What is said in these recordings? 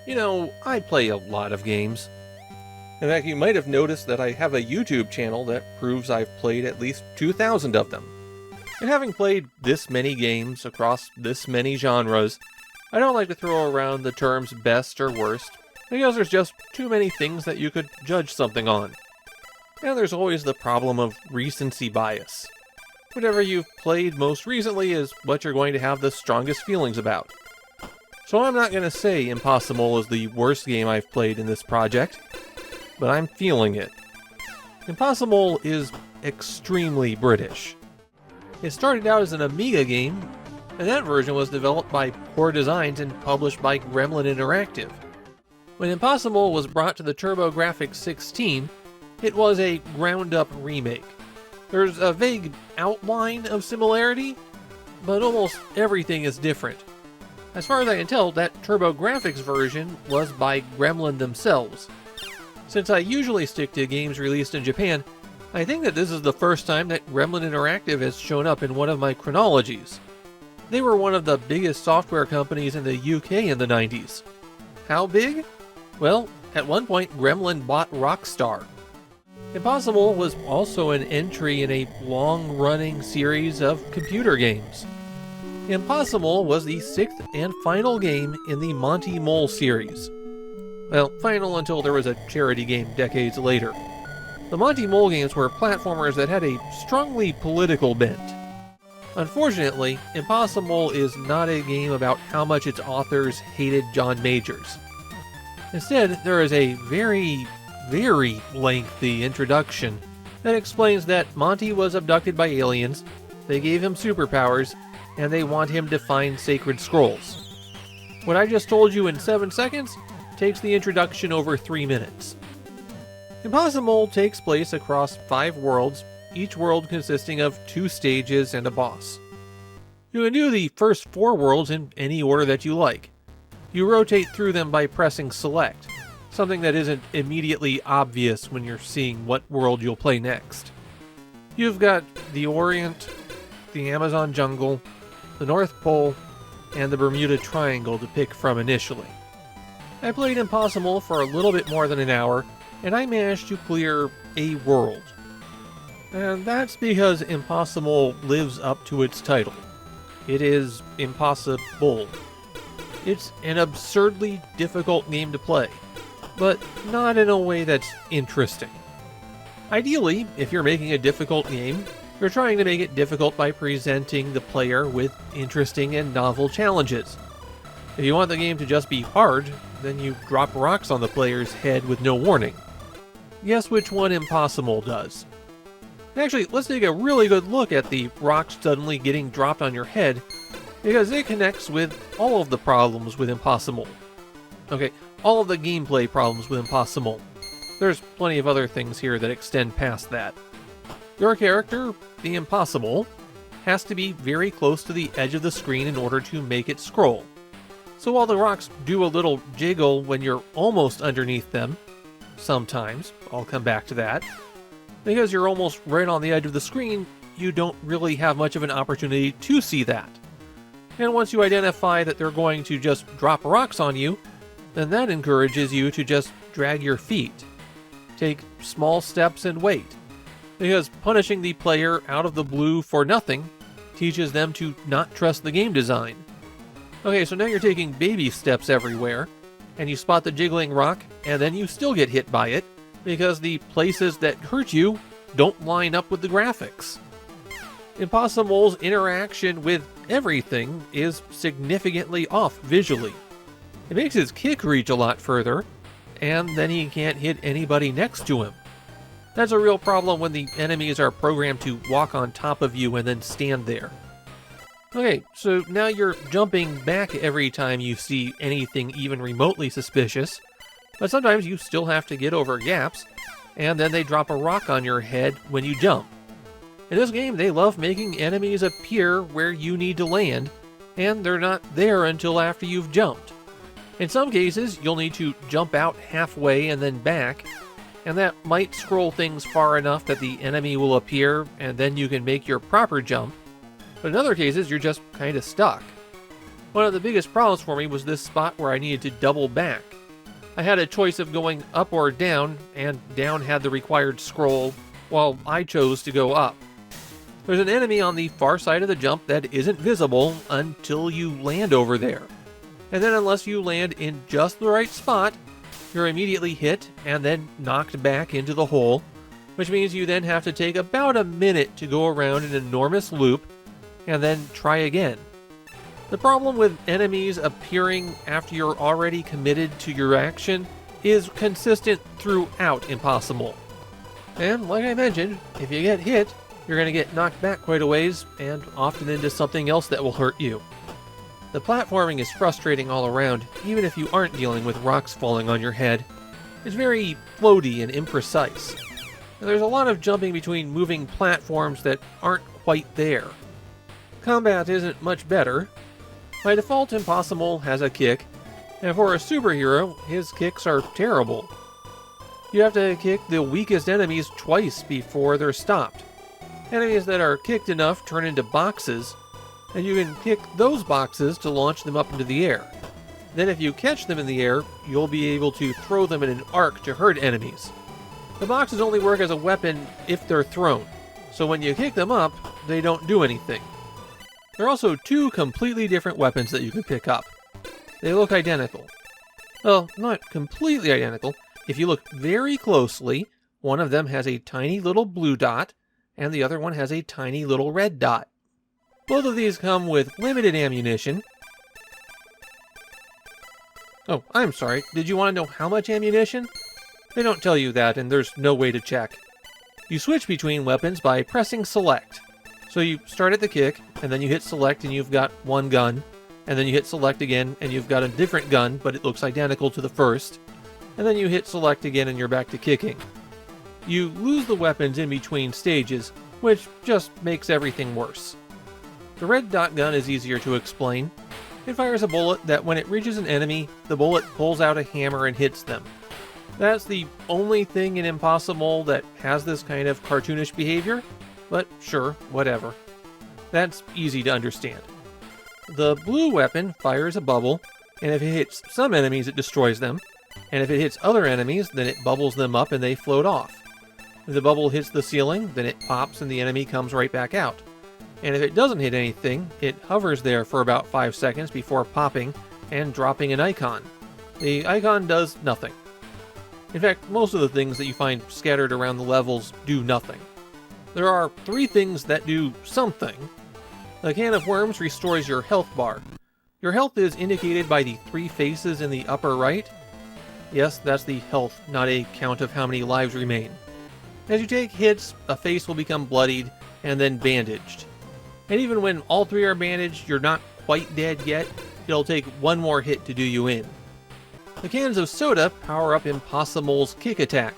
You know, I play a lot of games. In fact, you might have noticed that I have a YouTube channel that proves I've played at least 2,000 of them. And having played this many games across this many genres, I don't like to throw around the terms best or worst, because there's just too many things that you could judge something on. And there's always the problem of recency bias. Whatever you've played most recently is what you're going to have the strongest feelings about. So I'm not going to say Impossamole is the worst game I've played in this project, but I'm feeling it. Impossamole is extremely British. It started out as an Amiga game, and that version was developed by Core Designs and published by Gremlin Interactive. When Impossamole was brought to the TurboGrafx 16, it was a ground-up remake. There's a vague outline of similarity, but almost everything is different. As far as I can tell, that TurboGrafx version was by Gremlin themselves. Since I usually stick to games released in Japan, I think that this is the first time that Gremlin Interactive has shown up in one of my chronologies. They were one of the biggest software companies in the UK in the 90s. How big? Well, at one point Gremlin bought Rockstar. Impossamole was also an entry in a long-running series of computer games. Impossamole was the sixth and final game in the Monty Mole series. Well, final until there was a charity game decades later. The Monty Mole games were platformers that had a strongly political bent. Unfortunately, Impossamole is not a game about how much its authors hated John Majors. Instead, there is a very lengthy introduction that explains that Monty was abducted by aliens, they gave him superpowers, and they want him to find sacred scrolls. What I just told you in 7 seconds takes the introduction over 3 minutes. Impossamole takes place across 5 worlds, each world consisting of 2 stages and a boss. You can do the first 4 worlds in any order that you like. You rotate through them by pressing select, something that isn't immediately obvious when you're seeing what world you'll play next. You've got the Orient, the Amazon jungle, the North Pole, and the Bermuda Triangle to pick from initially. I played Impossamole for a little bit more than an hour, and I managed to clear a world. And that's because Impossamole lives up to its title. It is impossible. It's an absurdly difficult game to play, but not in a way that's interesting. Ideally, if you're making a difficult game, you're trying to make it difficult by presenting the player with interesting and novel challenges. If you want the game to just be hard, then you drop rocks on the player's head with no warning. Guess which one Impossamole does? Actually, let's take a really good look at the rocks suddenly getting dropped on your head, because it connects with all of the problems with Impossamole. Okay, all of the gameplay problems with Impossamole. There's plenty of other things here that extend past that. Your character, the Impossamole, has to be very close to the edge of the screen in order to make it scroll. So while the rocks do a little jiggle when you're almost underneath them, sometimes, I'll come back to that, because you're almost right on the edge of the screen, you don't really have much of an opportunity to see that. And once you identify that they're going to just drop rocks on you, then that encourages you to just drag your feet. Take small steps and wait, because punishing the player out of the blue for nothing teaches them to not trust the game design. Okay, so now you're taking baby steps everywhere, and you spot the jiggling rock, and then you still get hit by it, because the places that hurt you don't line up with the graphics. Impossamole's interaction with everything is significantly off visually. It makes his kick reach a lot further, and then he can't hit anybody next to him. That's a real problem when the enemies are programmed to walk on top of you and then stand there. Okay, so now you're jumping back every time you see anything even remotely suspicious, but sometimes you still have to get over gaps, and then they drop a rock on your head when you jump. In this game, they love making enemies appear where you need to land, and they're not there until after you've jumped. In some cases, you'll need to jump out halfway and then back, and that might scroll things far enough that the enemy will appear, and then you can make your proper jump. But in other cases, you're just kind of stuck. One of the biggest problems for me was this spot where I needed to double back. I had a choice of going up or down, and down had the required scroll, while I chose to go up. There's an enemy on the far side of the jump that isn't visible until you land over there. And then unless you land in just the right spot, you're immediately hit and then knocked back into the hole, which means you then have to take about a minute to go around an enormous loop and then try again. The problem with enemies appearing after you're already committed to your action is consistent throughout Impossamole. And like I mentioned, if you get hit, you're going to get knocked back quite a ways, and often into something else that will hurt you. The platforming is frustrating all around, even if you aren't dealing with rocks falling on your head. It's very floaty and imprecise. And there's a lot of jumping between moving platforms that aren't quite there. Combat isn't much better. By default, Impossamole has a kick, and for a superhero, his kicks are terrible. You have to kick the weakest enemies twice before they're stopped. Enemies that are kicked enough turn into boxes, and you can kick those boxes to launch them up into the air. Then if you catch them in the air, you'll be able to throw them in an arc to hurt enemies. The boxes only work as a weapon if they're thrown, so when you kick them up, they don't do anything. There are also two completely different weapons that you can pick up. They look identical. Well, not completely identical. If you look very closely, one of them has a tiny little blue dot, and the other one has a tiny little red dot. Both of these come with limited ammunition. Oh, I'm sorry. Did you want to know how much ammunition? They don't tell you that, and there's no way to check. You switch between weapons by pressing select. So you start at the kick, and then you hit select and you've got one gun, and then you hit select again and you've got a different gun, but it looks identical to the first, and then you hit select again and you're back to kicking. You lose the weapons in between stages, which just makes everything worse. The red dot gun is easier to explain. It fires a bullet that when it reaches an enemy, the bullet pulls out a hammer and hits them. That's the only thing in Impossamole that has this kind of cartoonish behavior, but sure, whatever. That's easy to understand. The blue weapon fires a bubble, and if it hits some enemies it destroys them, and if it hits other enemies then it bubbles them up and they float off. If the bubble hits the ceiling, then it pops and the enemy comes right back out. And if it doesn't hit anything, it hovers there for about 5 seconds before popping and dropping an icon. The icon does nothing. In fact, most of the things that you find scattered around the levels do nothing. There are 3 things that do something. The can of worms restores your health bar. Your health is indicated by the 3 faces in the upper right. Yes, that's the health, not a count of how many lives remain. As you take hits, a face will become bloodied and then bandaged. And even when all 3 are bandaged, you're not quite dead yet. It'll take one more hit to do you in. The cans of soda power up Impossamole's kick attack.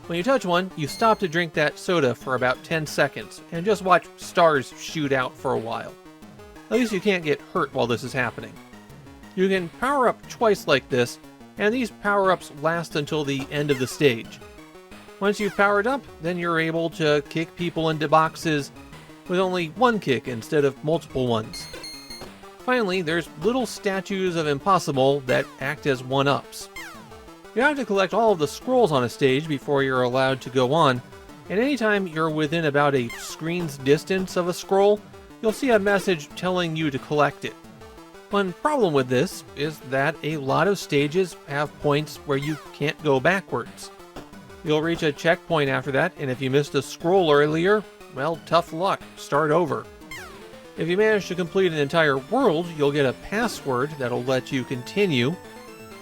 When you touch one, you stop to drink that soda for about 10 seconds, and just watch stars shoot out for a while. At least you can't get hurt while this is happening. You can power up twice like this, and these power-ups last until the end of the stage. Once you've powered up, then you're able to kick people into boxes with only one kick instead of multiple ones. Finally, there's little statues of Impossamole that act as one-ups. You have to collect all of the scrolls on a stage before you're allowed to go on, and anytime you're within about a screen's distance of a scroll, you'll see a message telling you to collect it. One problem with this is that a lot of stages have points where you can't go backwards. You'll reach a checkpoint after that, and if you missed a scroll earlier, well, tough luck, start over. If you manage to complete an entire world, you'll get a password that'll let you continue,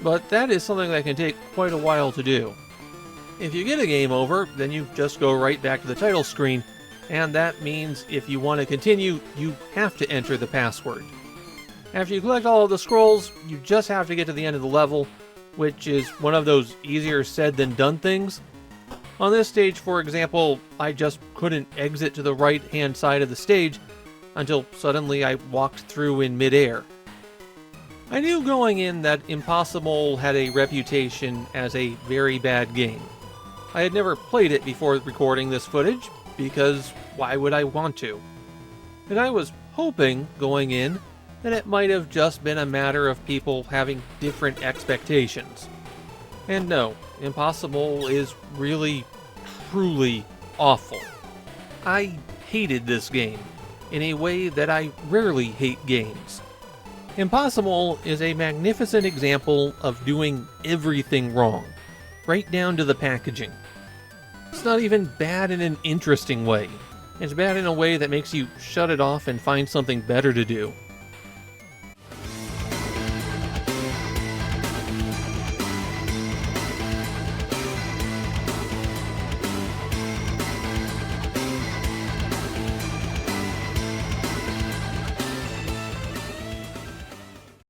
but that is something that can take quite a while to do. If you get a game over, then you just go right back to the title screen, and that means if you want to continue, you have to enter the password. After you collect all of the scrolls, you just have to get to the end of the level, which is one of those easier said than done things. On this stage, for example, I just couldn't exit to the right-hand side of the stage until suddenly I walked through in midair. I knew going in that Impossamole had a reputation as a very bad game. I had never played it before recording this footage, because why would I want to? And I was hoping, going in, that it might have just been a matter of people having different expectations. And no, Impossamole is really, truly awful. I hated this game in a way that I rarely hate games. Impossamole is a magnificent example of doing everything wrong, right down to the packaging. It's not even bad in an interesting way. It's bad in a way that makes you shut it off and find something better to do.